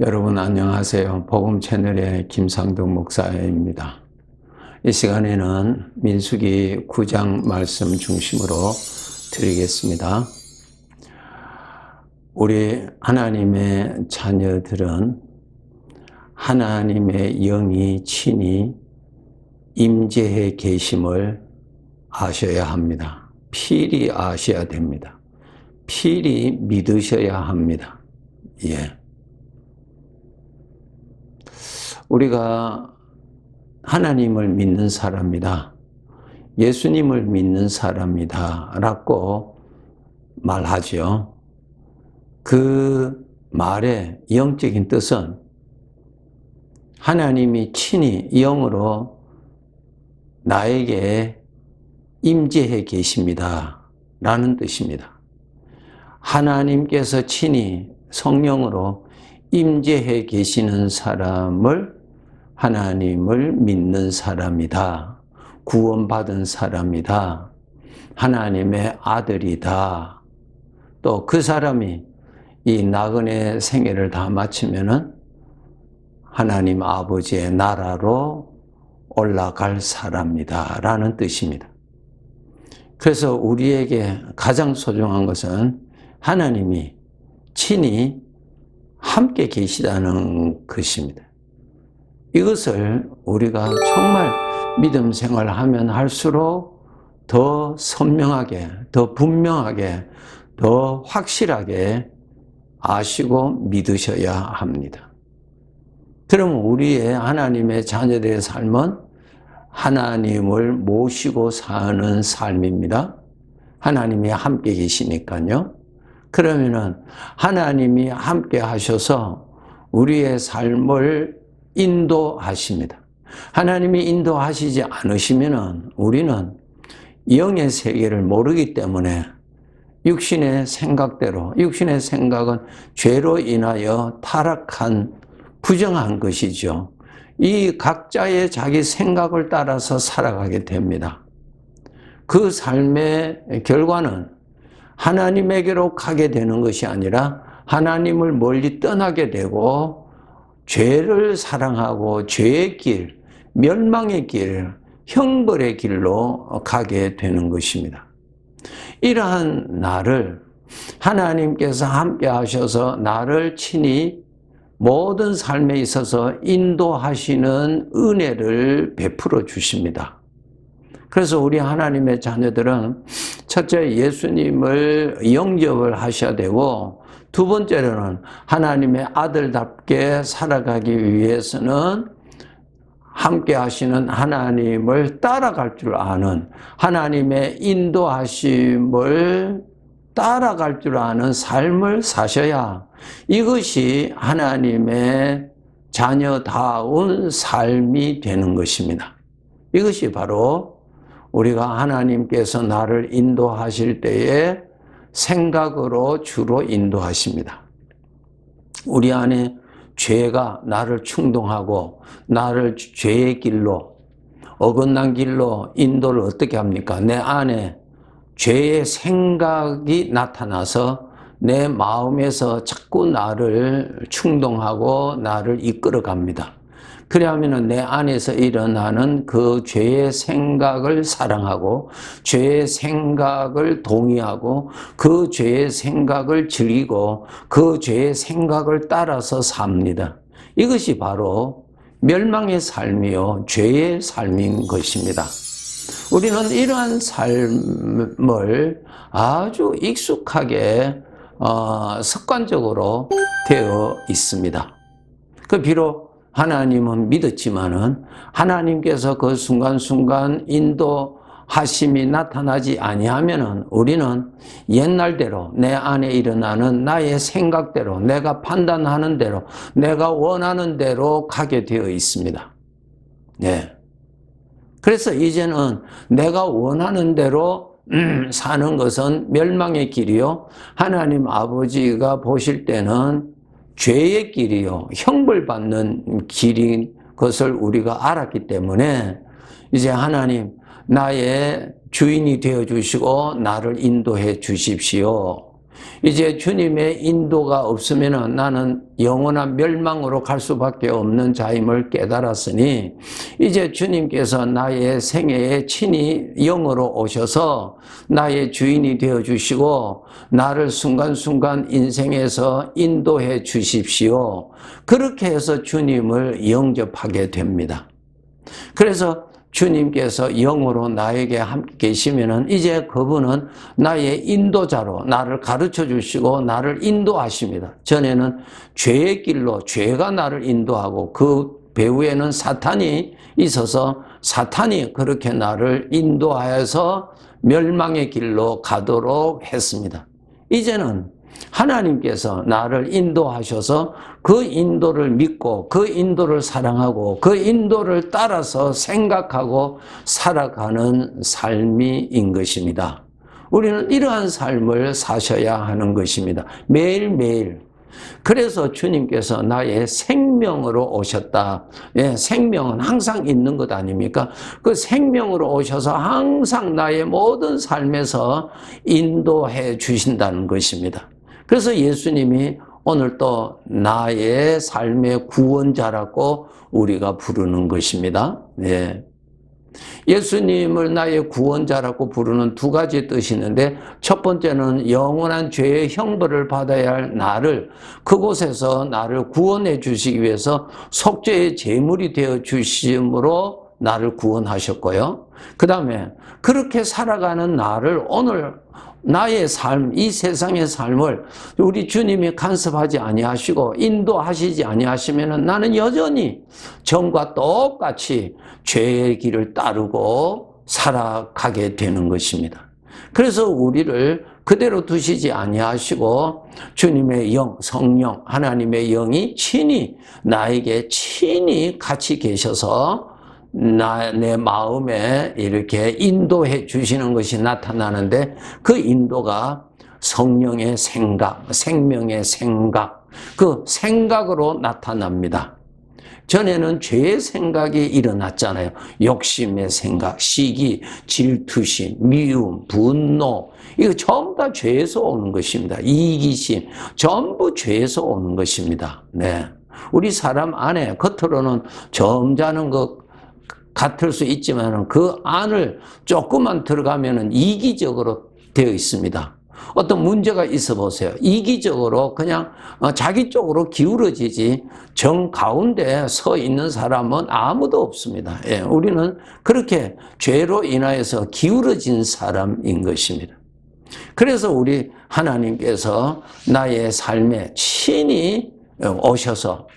여러분 안녕하세요. 복음 채널의 김상동 목사입니다. 이 시간에는 민수기 9장 말씀 중심으로 드리겠습니다. 우리 하나님의 자녀들은 하나님의 영이 친히 임재해 계심을 아셔야 합니다. 필히 아셔야 됩니다. 필히 믿으셔야 합니다. 우리가 하나님을 믿는 사람이다, 예수님을 믿는 사람이다 라고 말하죠. 그 말의 영적인 뜻은 하나님이 친히 영으로 나에게 임재해 계십니다 라는 뜻입니다. 하나님께서 친히 성령으로 임재해 계시는 사람을 하나님을 믿는 사람이다, 구원받은 사람이다, 하나님의 아들이다. 또 그 사람이 이 나그네 생애를 다 마치면은 하나님 아버지의 나라로 올라갈 사람이다 라는 뜻입니다. 그래서 우리에게 가장 소중한 것은 하나님이 친히 함께 계시다는 것입니다. 이것을 우리가 정말 믿음 생활하면 할수록 더 선명하게, 더 분명하게, 더 확실하게 아시고 믿으셔야 합니다. 그러면 우리의 하나님의 자녀들의 삶은 하나님을 모시고 사는 삶입니다. 하나님이 함께 계시니까요. 그러면은 하나님이 함께 하셔서 우리의 삶을 인도하십니다. 하나님이 인도하시지 않으시면은 우리는 영의 세계를 모르기 때문에 육신의 생각대로, 육신의 생각은 죄로 인하여 타락한 부정한 것이죠. 이 각자의 자기 생각을 따라서 살아가게 됩니다. 그 삶의 결과는 하나님에게로 가게 되는 것이 아니라 하나님을 멀리 떠나게 되고 죄를 사랑하고 죄의 길, 멸망의 길, 형벌의 길로 가게 되는 것입니다. 이러한 나를 하나님께서 함께 하셔서 나를 친히 모든 삶에 있어서 인도하시는 은혜를 베풀어 주십니다. 그래서 우리 하나님의 자녀들은 첫째 예수님을 영접을 하셔야 되고, 두 번째로는 하나님의 아들답게 살아가기 위해서는 함께 하시는 하나님을 따라갈 줄 아는, 하나님의 인도하심을 따라갈 줄 아는 삶을 사셔야 이것이 하나님의 자녀다운 삶이 되는 것입니다. 이것이 바로 우리가 하나님께서 나를 인도하실 때에 생각으로 주로 인도하십니다. 우리 안에 죄가 나를 충동하고 나를 죄의 길로, 어긋난 길로 인도를 어떻게 합니까? 내 안에 죄의 생각이 나타나서 내 마음에서 자꾸 나를 충동하고 나를 이끌어 갑니다. 그러면 내 안에서 일어나는 그 죄의 생각을 사랑하고 죄의 생각을 동의하고 그 죄의 생각을 즐기고 그 죄의 생각을 따라서 삽니다. 이것이 바로 멸망의 삶이요 죄의 삶인 것입니다. 우리는 이러한 삶을 아주 익숙하게 습관적으로 되어 있습니다. 비록 하나님은 믿었지만은 하나님께서 그 순간순간 인도하심이 나타나지 아니하면은 우리는 옛날대로 내 안에 일어나는 나의 생각대로, 내가 판단하는 대로, 내가 원하는 대로 가게 되어 있습니다. 그래서 이제는 내가 원하는 대로 사는 것은 멸망의 길이요, 하나님 아버지가 보실 때는 죄의 길이요, 형벌받는 길인 것을 우리가 알았기 때문에 이제 하나님 나의 주인이 되어 주시고 나를 인도해 주십시오. 이제 주님의 인도가 없으면 나는 영원한 멸망으로 갈 수밖에 없는 자임을 깨달았으니 이제 주님께서 나의 생애에 친히 영으로 오셔서 나의 주인이 되어 주시고 나를 순간순간 인생에서 인도해 주십시오. 그렇게 해서 주님을 영접하게 됩니다. 그래서 주님께서 영으로 나에게 함께 계시면은 이제 그분은 나의 인도자로 나를 가르쳐 주시고 나를 인도하십니다. 전에는 죄의 길로 죄가 나를 인도하고 그 배후에는 사탄이 있어서 사탄이 그렇게 나를 인도하여서 멸망의 길로 가도록 했습니다. 이제는 하나님께서 나를 인도하셔서 그 인도를 믿고 그 인도를 사랑하고 그 인도를 따라서 생각하고 살아가는 삶인 것입니다. 우리는 이러한 삶을 사셔야 하는 것입니다. 매일매일. 그래서 주님께서 나의 생명으로 오셨다. 예, 생명은 항상 있는 것 아닙니까? 그 생명으로 오셔서 항상 나의 모든 삶에서 인도해 주신다는 것입니다. 그래서 예수님이 오늘 또 나의 삶의 구원자라고 우리가 부르는 것입니다. 예. 예수님을 나의 구원자라고 부르는 두 가지 뜻이 있는데 첫 번째는 영원한 죄의 형벌을 받아야 할 나를 그곳에서 나를 구원해 주시기 위해서 속죄의 제물이 되어 주심으로 나를 구원하셨고요. 그 다음에 그렇게 살아가는 나를 오늘 나의 삶, 이 세상의 삶을 우리 주님이 간섭하지 아니하시고 인도하시지 아니하시면 나는 여전히 전과 똑같이 죄의 길을 따르고 살아가게 되는 것입니다. 그래서 우리를 그대로 두시지 아니하시고 주님의 영, 성령, 하나님의 영이 친히 나에게 친히 같이 계셔서 내 마음에 이렇게 인도해 주시는 것이 나타나는데 그 인도가 성령의 생각, 생명의 생각, 그 생각으로 나타납니다. 전에는 죄의 생각이 일어났잖아요. 욕심의 생각, 시기, 질투심, 미움, 분노, 이거 전부 다 죄에서 오는 것입니다. 이기심, 전부 죄에서 오는 것입니다. 네. 우리 사람 안에 겉으로는 점잖은 것 같을 수 있지만 그 안을 조금만 들어가면 이기적으로 되어 있습니다. 어떤 문제가 있어 보세요. 이기적으로 그냥 자기 쪽으로 기울어지지 정 가운데 서 있는 사람은 아무도 없습니다. 예, 우리는 그렇게 죄로 인하여서 기울어진 사람인 것입니다. 그래서 우리 하나님께서 나의 삶에 친히 오셔서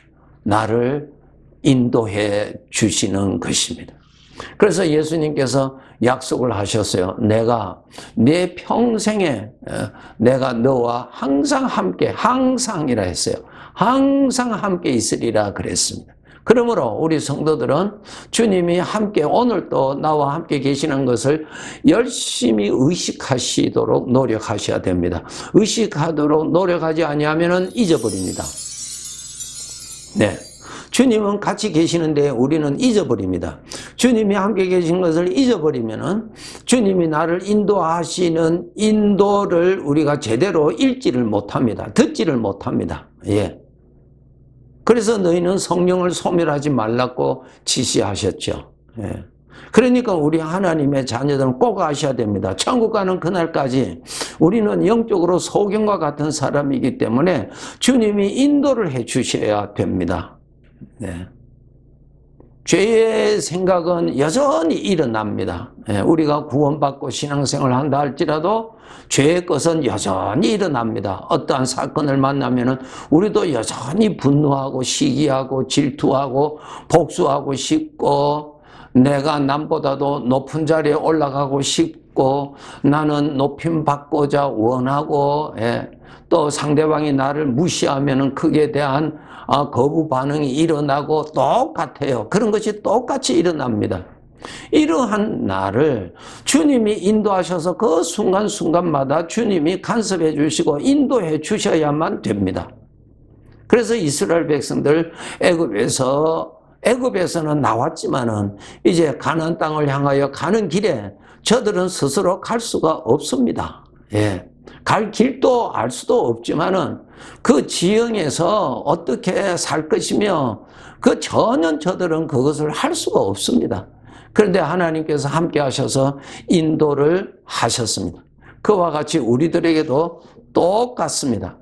나를 인도해 주시는 것입니다. 그래서 예수님께서 약속을 하셨어요. 내가 내 평생에 내가 너와 항상 함께, 항상이라 했어요. 항상 함께 있으리라 그랬습니다. 그러므로 우리 성도들은 주님이 함께 오늘도 나와 함께 계시는 것을 열심히 의식하시도록 노력하셔야 됩니다. 의식하도록 노력하지 아니하면 잊어버립니다. 네. 주님은 같이 계시는데 우리는 잊어버립니다. 주님이 함께 계신 것을 잊어버리면은 주님이 나를 인도하시는 인도를 우리가 제대로 읽지를 못합니다. 듣지를 못합니다. 예. 그래서 너희는 성령을 소멸하지 말라고 지시하셨죠. 예. 그러니까 우리 하나님의 자녀들은 꼭 아셔야 됩니다. 천국 가는 그날까지 우리는 영적으로 소경과 같은 사람이기 때문에 주님이 인도를 해 주셔야 됩니다. 네. 죄의 생각은 여전히 일어납니다. 우리가 구원받고 신앙생활을 한다 할지라도 죄의 것은 여전히 일어납니다. 어떠한 사건을 만나면 우리도 여전히 분노하고 시기하고 질투하고 복수하고 싶고 내가 남보다도 높은 자리에 올라가고 싶고 나는 높임 받고자 원하고 또 상대방이 나를 무시하면 그에 대한 거부 반응이 일어나고 똑같아요. 그런 것이 똑같이 일어납니다. 이러한 나를 주님이 인도하셔서 그 순간순간마다 주님이 간섭해 주시고 인도해 주셔야만 됩니다. 그래서 이스라엘 백성들 애굽에서는 나왔지만은 이제 가나안 땅을 향하여 가는 길에 저들은 스스로 갈 수가 없습니다. 예. 갈 길도 알 수도 없지만은 그 지형에서 어떻게 살 것이며 그 전혀 저들은 그것을 할 수가 없습니다. 그런데 하나님께서 함께 하셔서 인도를 하셨습니다. 그와 같이 우리들에게도 똑같습니다.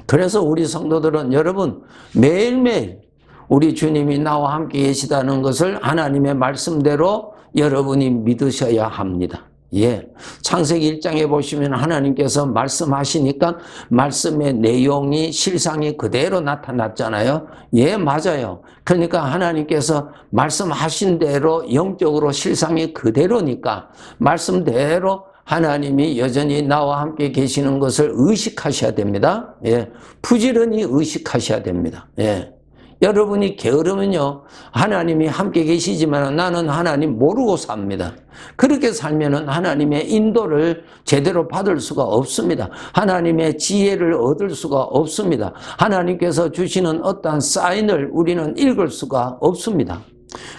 그래서 우리 성도들은 여러분 매일매일 우리 주님이 나와 함께 계시다는 것을 하나님의 말씀대로 여러분이 믿으셔야 합니다. 예. 창세기 1장에 보시면 하나님께서 말씀하시니까 말씀의 내용이 실상이 그대로 나타났잖아요. 예, 맞아요. 그러니까 하나님께서 말씀하신 대로 영적으로 실상이 그대로니까 말씀대로 하나님이 여전히 나와 함께 계시는 것을 의식하셔야 됩니다. 예. 부지런히 의식하셔야 됩니다. 예. 여러분이 게으르면요, 하나님이 함께 계시지만 나는 하나님 모르고 삽니다. 그렇게 살면은 하나님의 인도를 제대로 받을 수가 없습니다. 하나님의 지혜를 얻을 수가 없습니다. 하나님께서 주시는 어떠한 사인을 우리는 읽을 수가 없습니다.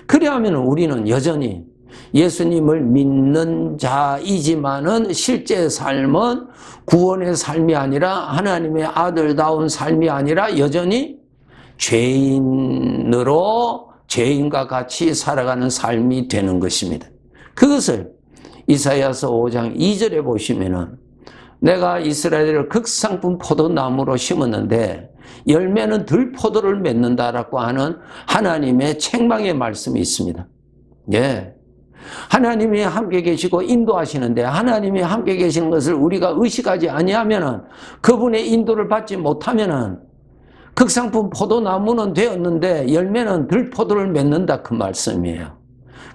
그래야면 우리는 여전히 예수님을 믿는 자이지만은 실제 삶은 구원의 삶이 아니라 하나님의 아들다운 삶이 아니라 여전히 죄인과 같이 살아가는 삶이 되는 것입니다. 그것을 이사야서 5장 2절에 보시면은 내가 이스라엘을 극상품 포도나무로 심었는데 열매는 들포도를 맺는다라고 하는 하나님의 책망의 말씀이 있습니다. 예. 하나님이 함께 계시고 인도하시는데 하나님이 함께 계시는 것을 우리가 의식하지 아니하면은 그분의 인도를 받지 못하면은 극상품 포도나무는 되었는데 열매는 들포도를 맺는다 그 말씀이에요.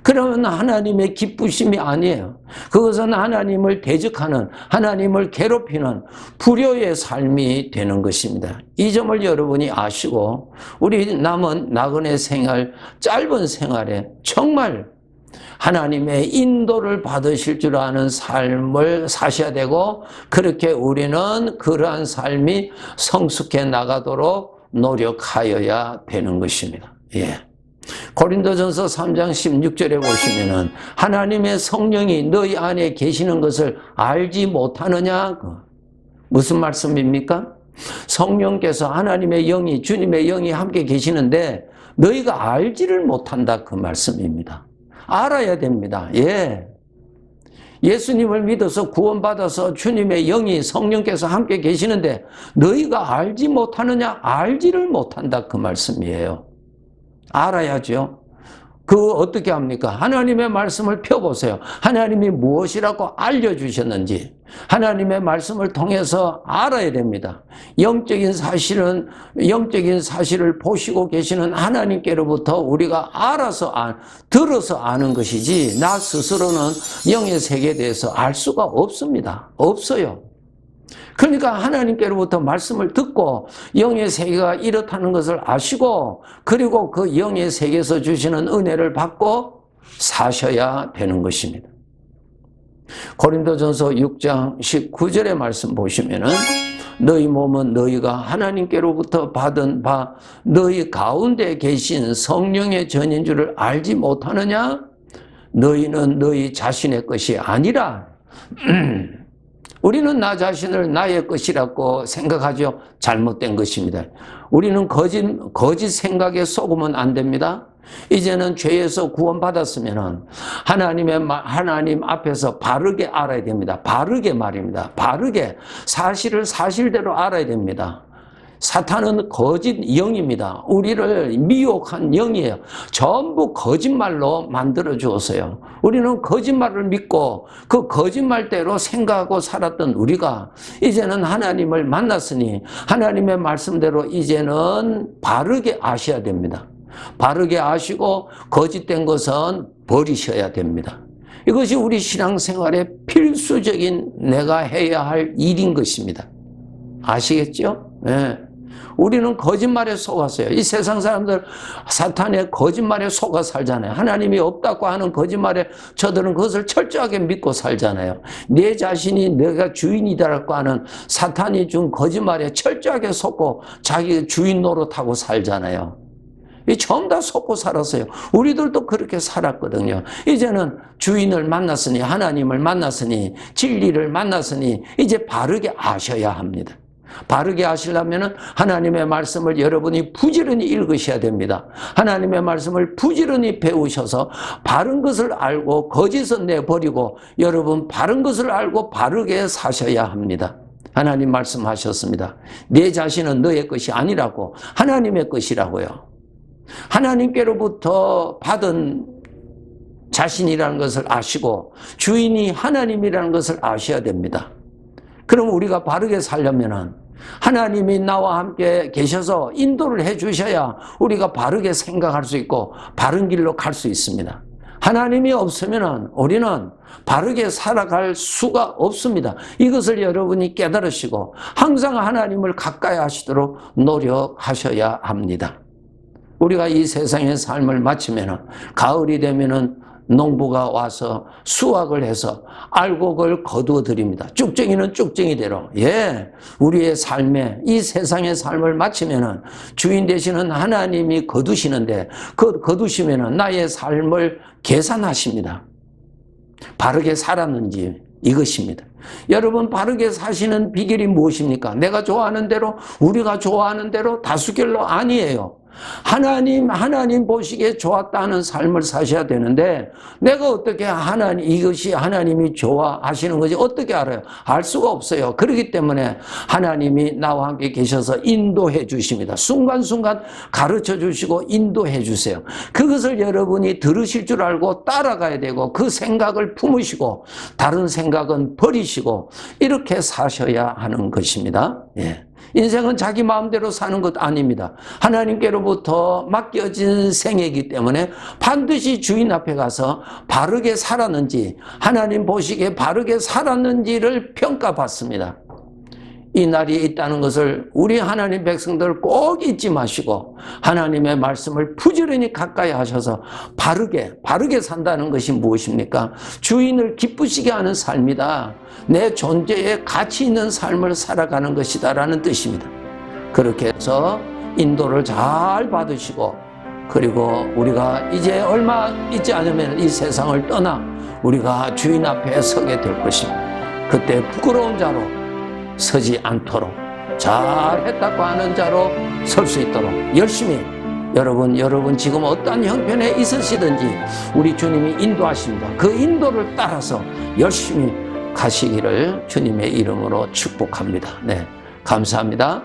그러면 하나님의 기쁘심이 아니에요. 그것은 하나님을 대적하는, 하나님을 괴롭히는 불효의 삶이 되는 것입니다. 이 점을 여러분이 아시고 우리 남은 나그네 생활, 짧은 생활에 정말 하나님의 인도를 받으실 줄 아는 삶을 사셔야 되고 그렇게 우리는 그러한 삶이 성숙해 나가도록 노력하여야 되는 것입니다. 예. 고린도전서 3장 16절에 보시면은 하나님의 성령이 너희 안에 계시는 것을 알지 못하느냐? 무슨 말씀입니까? 성령께서 하나님의 영이 주님의 영이 함께 계시는데 너희가 알지를 못한다 그 말씀입니다. 알아야 됩니다. 예. 예수님을 믿어서 구원받아서 주님의 영이 성령께서 함께 계시는데 너희가 알지 못하느냐? 알지를 못한다 그 말씀이에요. 알아야죠. 그거 어떻게 합니까? 하나님의 말씀을 펴보세요. 하나님이 무엇이라고 알려주셨는지 하나님의 말씀을 통해서 알아야 됩니다. 영적인 사실을 보시고 계시는 하나님께로부터 우리가 들어서 아는 것이지 나 스스로는 영의 세계에 대해서 알 수가 없습니다. 없어요. 그러니까 하나님께로부터 말씀을 듣고 영의 세계가 이렇다는 것을 아시고 그리고 그 영의 세계에서 주시는 은혜를 받고 사셔야 되는 것입니다. 고린도전서 6장 19절의 말씀 보시면은 너희 몸은 너희가 하나님께로부터 받은 바 너희 가운데 계신 성령의 전인 줄을 알지 못하느냐? 너희는 너희 자신의 것이 아니라 우리는 나 자신을 나의 것이라고 생각하죠. 잘못된 것입니다. 우리는 거짓 생각에 속으면 안 됩니다. 이제는 죄에서 구원받았으면 하나님 앞에서 바르게 알아야 됩니다. 바르게 말입니다. 바르게 사실을 사실대로 알아야 됩니다. 사탄은 거짓 영입니다. 우리를 미혹한 영이에요. 전부 거짓말로 만들어 주었어요. 우리는 거짓말을 믿고 그 거짓말대로 생각하고 살았던 우리가 이제는 하나님을 만났으니 하나님의 말씀대로 이제는 바르게 아셔야 됩니다. 바르게 아시고 거짓된 것은 버리셔야 됩니다. 이것이 우리 신앙생활의 필수적인 내가 해야 할 일인 것입니다. 아시겠죠? 네. 우리는 거짓말에 속았어요. 이 세상 사람들 사탄의 거짓말에 속아 살잖아요. 하나님이 없다고 하는 거짓말에 저들은 그것을 철저하게 믿고 살잖아요. 내 자신이 내가 주인이다라고 하는 사탄이 준 거짓말에 철저하게 속고 자기 주인 노릇하고 살잖아요. 전부 다 속고 살았어요. 우리들도 그렇게 살았거든요. 이제는 주인을 만났으니, 하나님을 만났으니, 진리를 만났으니 이제 바르게 아셔야 합니다. 바르게 아시려면 하나님의 말씀을 여러분이 부지런히 읽으셔야 됩니다. 하나님의 말씀을 부지런히 배우셔서 바른 것을 알고 거짓은 내버리고 여러분 바른 것을 알고 바르게 사셔야 합니다. 하나님 말씀하셨습니다. 내 자신은 너의 것이 아니라고, 하나님의 것이라고요. 하나님께로부터 받은 자신이라는 것을 아시고 주인이 하나님이라는 것을 아셔야 됩니다. 그럼 우리가 바르게 살려면은 하나님이 나와 함께 계셔서 인도를 해 주셔야 우리가 바르게 생각할 수 있고 바른 길로 갈 수 있습니다. 하나님이 없으면 우리는 바르게 살아갈 수가 없습니다. 이것을 여러분이 깨달으시고 항상 하나님을 가까이 하시도록 노력하셔야 합니다. 우리가 이 세상의 삶을 마치면 가을이 되면 농부가 와서 수확을 해서 알곡을 거두어 드립니다. 쭉정이는 쭉정이대로. 우리의 삶에 이 세상의 삶을 마치면은 주인 되시는 하나님이 거두시는데 그 거두시면은 나의 삶을 계산하십니다. 바르게 살았는지 이것입니다. 여러분 바르게 사시는 비결이 무엇입니까? 내가 좋아하는 대로, 우리가 좋아하는 대로 다수결로 아니에요. 하나님 보시기에 좋았다는 삶을 사셔야 되는데 내가 어떻게 이것이 하나님이 좋아하시는 것이 어떻게 알아요? 알 수가 없어요. 그렇기 때문에 하나님이 나와 함께 계셔서 인도해 주십니다. 순간순간 가르쳐 주시고 인도해 주세요. 그것을 여러분이 들으실 줄 알고 따라가야 되고 그 생각을 품으시고 다른 생각은 버리시고 이렇게 사셔야 하는 것입니다. 인생은 자기 마음대로 사는 것 아닙니다. 하나님께로부터 맡겨진 생애이기 때문에 반드시 주인 앞에 가서 바르게 살았는지, 하나님 보시기에 바르게 살았는지를 평가받습니다. 이 날이 있다는 것을 우리 하나님 백성들 꼭 잊지 마시고 하나님의 말씀을 부지런히 가까이 하셔서 바르게 산다는 것이 무엇입니까? 주인을 기쁘시게 하는 삶이다. 내 존재에 가치 있는 삶을 살아가는 것이다라는 뜻입니다. 그렇게 해서 인도를 잘 받으시고 그리고 우리가 이제 얼마 있지 않으면 이 세상을 떠나 우리가 주인 앞에 서게 될 것입니다. 그때 부끄러운 자로 서지 않도록 잘했다고 하는 자로 설 수 있도록 열심히 여러분 지금 어떠한 형편에 있으시든지 우리 주님이 인도하십니다. 그 인도를 따라서 열심히 가시기를 주님의 이름으로 축복합니다. 감사합니다.